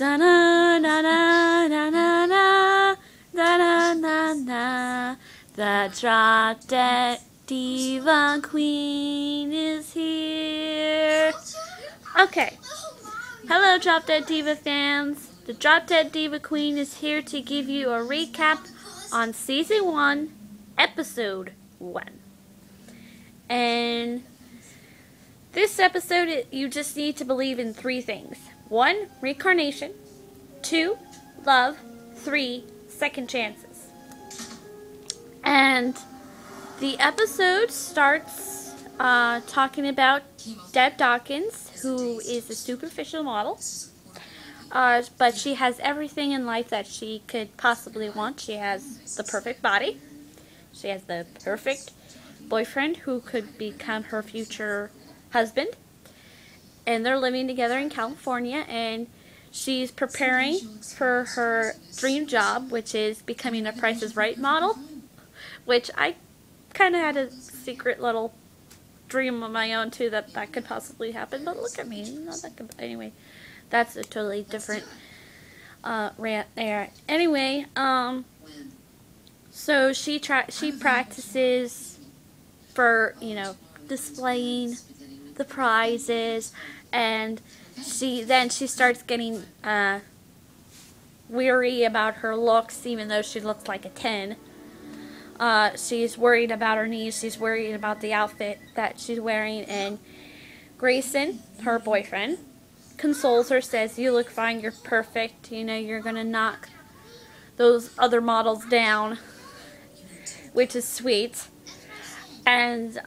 Da na na na na na na da na na na. The Drop Dead Diva Queen is here. Okay. Hello, Drop Dead Diva fans. The Drop Dead Diva Queen is here to give you a recap on Season 1, Episode 1. And this episode, you just need to believe in 3 things. 1, reincarnation. 2, love. 3, second chances. And the episode starts talking about Deb Dawkins, who is a superficial model. But she has everything in life that she could possibly want. She has the perfect body. She has the perfect boyfriend who could become her future husband. And they're living together in California, and she's preparing for her dream job, which is becoming a Price is Right model, which I kind of had a secret little dream of my own too that could possibly happen, but look at me. Anyway, that's a totally different rant there. Anyway, so she practices for, displaying the prizes, and she starts getting weary about her looks, even though she looks like a 10. She's worried about her knees. She's worried about the outfit that she's wearing, and Grayson, her boyfriend, consoles her, says, "You look fine, you're perfect, you're gonna knock those other models down," which is sweet. And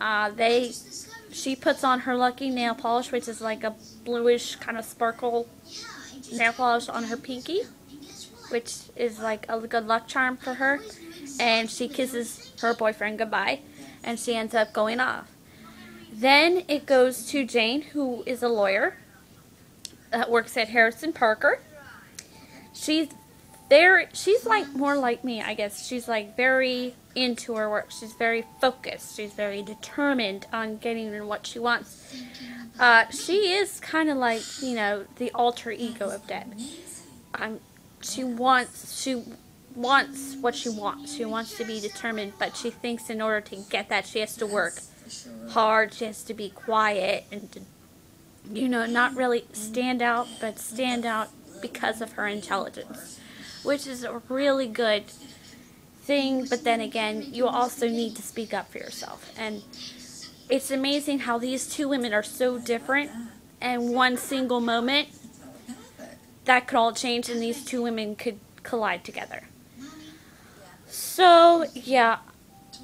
she puts on her lucky nail polish, which is like a bluish kind of sparkle nail polish on her pinky, which is like a good luck charm for her. And she kisses her boyfriend goodbye, and she ends up going off. Then it goes to Jane, who is a lawyer that works at Harrison Parker. She's like more like me, I guess. She's like very into her work. She's very focused. She's very determined on getting what she wants. She is kind of like, the alter ego of Deb. She wants what she wants. She wants to be determined, but she thinks in order to get that, she has to work hard. She has to be quiet and, not really stand out, but stand out because of her intelligence, which is a really good thing. But then again, you also need to speak up for yourself. And it's amazing how these two women are so different, and one single moment that could all change, and these two women could collide together. So, yeah,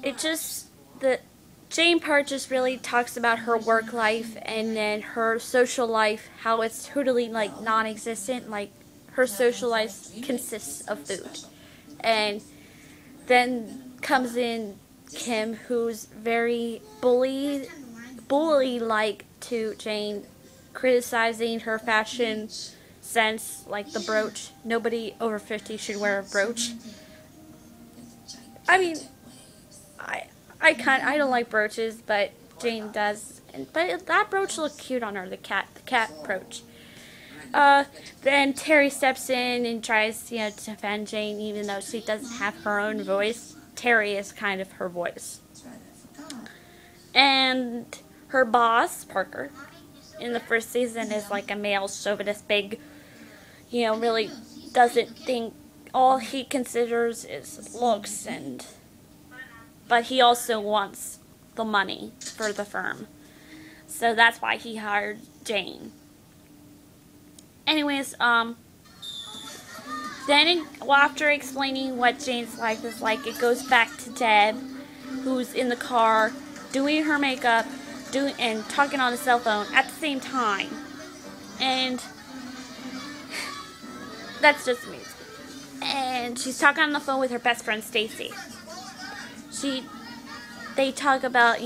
the Jane part just really talks about her work life, and then her social life, how it's totally, non-existent. Her social life consists of food. And then comes in Kim, who's very bully-like to Jane, criticizing her fashion sense, like the brooch. Nobody over 50 should wear a brooch. I mean, I don't like brooches, but Jane does. But that brooch looked cute on her, the cat brooch. Then Terry steps in and tries, to defend Jane, even though she doesn't have her own voice. Terry is kind of her voice. And her boss, Parker, in the first season is like a male chauvinist, big, really doesn't think, all he considers is looks, but he also wants the money for the firm. So that's why he hired Jane. Anyways, then after explaining what Jane's life is like, it goes back to Deb, who's in the car doing her makeup, and talking on the cell phone at the same time. And that's just me. And she's talking on the phone with her best friend Stacy. They talk about,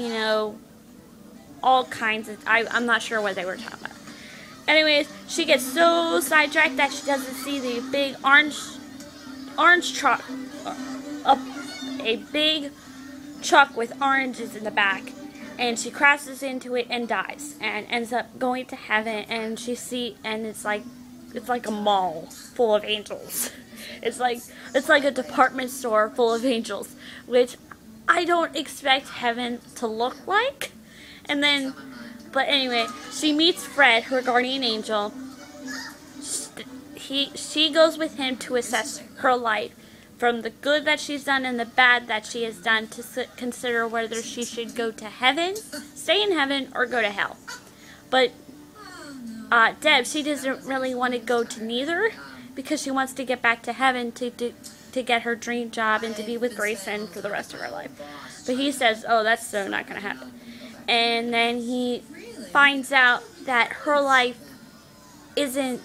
all kinds of, I'm not sure what they were talking about. Anyways, she gets so sidetracked that she doesn't see the big orange truck, a big truck with oranges in the back, and she crashes into it and dies, and ends up going to heaven. And and it's like it's like a mall full of angels. It's like a department store full of angels, which I don't expect heaven to look like. And then, but anyway, she meets Fred, her guardian angel. She goes with him to assess her life, from the good that she's done and the bad that she has done, to consider whether she should go to heaven, stay in heaven, or go to hell. But Deb, she doesn't really want to go to neither, because she wants to get back to heaven to get her dream job and to be with Grayson for the rest of her life. But he says, oh, that's so not going to happen. And then he finds out that her life isn't,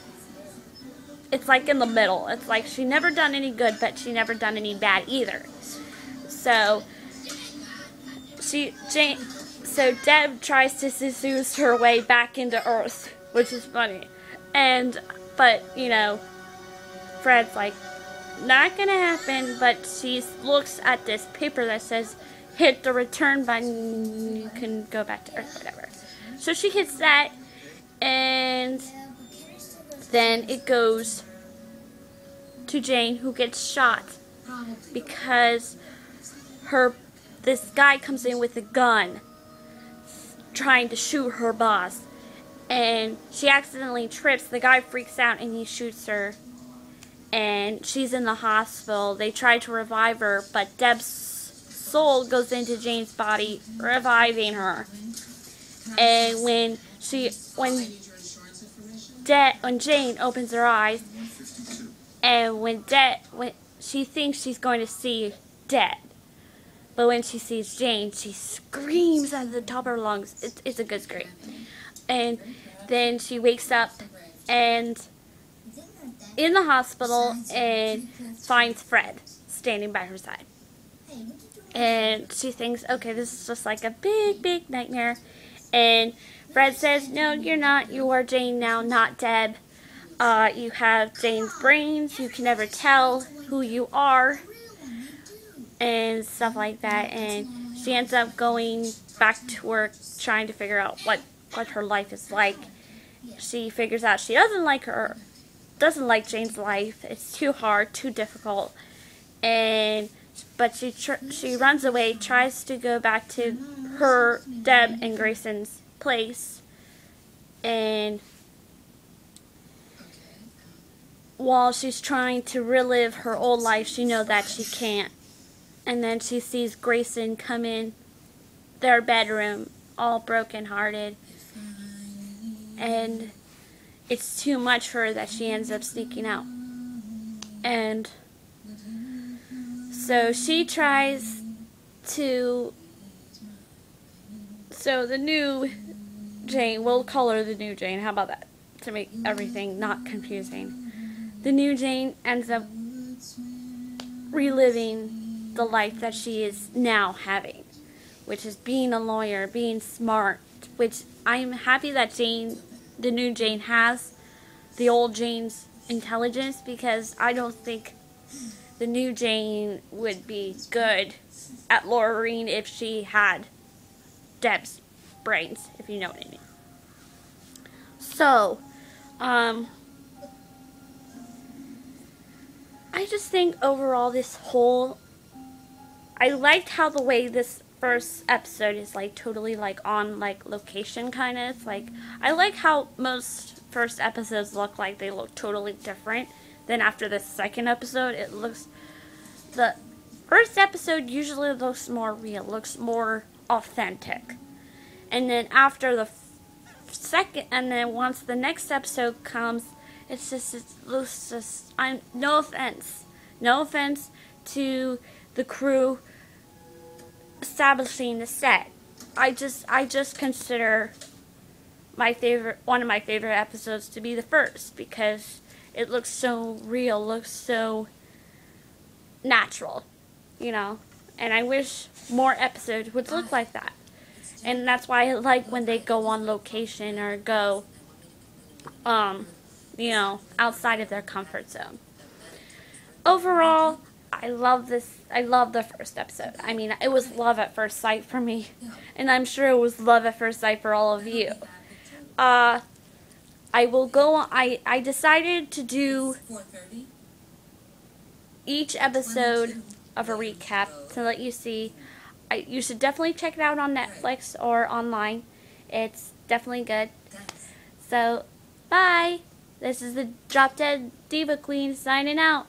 it's like in the middle. It's like she never done any good, but she never done any bad either. So Deb tries to seduce her way back into Earth, which is funny. But Fred's like, not gonna happen. But she looks at this paper that says, hit the return button, you can go back to Earth, whatever. So she hits that, and then it goes to Jane, who gets shot because this guy comes in with a gun trying to shoot her boss, and she accidentally trips. The guy freaks out and he shoots her, and she's in the hospital. They try to revive her, but Deb's soul goes into Jane's body, reviving her. And when Jane opens her eyes, and when she thinks she's going to see Deb, but when she sees Jane, she screams at the top of her lungs. It's a good scream. And then she wakes up and in the hospital and finds Fred standing by her side. And she thinks, okay, this is just like a big, big nightmare. And Fred says, no, you're not. You are Jane now, not Deb. You have Jane's brains. You can never tell who you are. And stuff like that. And she ends up going back to work, trying to figure out what her life is like. She figures out she doesn't like Jane's life. It's too hard, too difficult. But she runs away, tries to go back to her, Deb, and Grayson's place. And while she's trying to relive her old life, she knows that she can't. And then she sees Grayson come in their bedroom, all broken-hearted. And it's too much for her that she ends up sneaking out. And so she tries to... So the new Jane, we'll call her the new Jane, how about that? To make everything not confusing. The new Jane ends up reliving the life that she is now having, which is being a lawyer, being smart, which I'm happy that the new Jane has the old Jane's intelligence, because I don't think the new Jane would be good at lawyering if she had Deb's brains, if you know what I mean. So, I just think overall I liked how the way this first episode is like totally like on like location kind of. It's like, I like how most first episodes look like they look totally different than after the second episode. The first episode usually looks more real, looks more authentic. And then after the second, and then once the next episode comes, it looks just, no offense to the crew establishing the set. I just consider one of my favorite episodes to be the first, because it looks so real, looks so natural, and I wish more episodes would look like that. And that's why I like when they go on location or go outside of their comfort zone. Overall, I love the first episode. I mean, it was love at first sight for me, and I'm sure it was love at first sight for all of you. I will go on. I decided to do each episode of a recap to let you see. You should definitely check it out on Netflix or online. It's definitely good. So, bye. This is the Drop Dead Diva Queen signing out.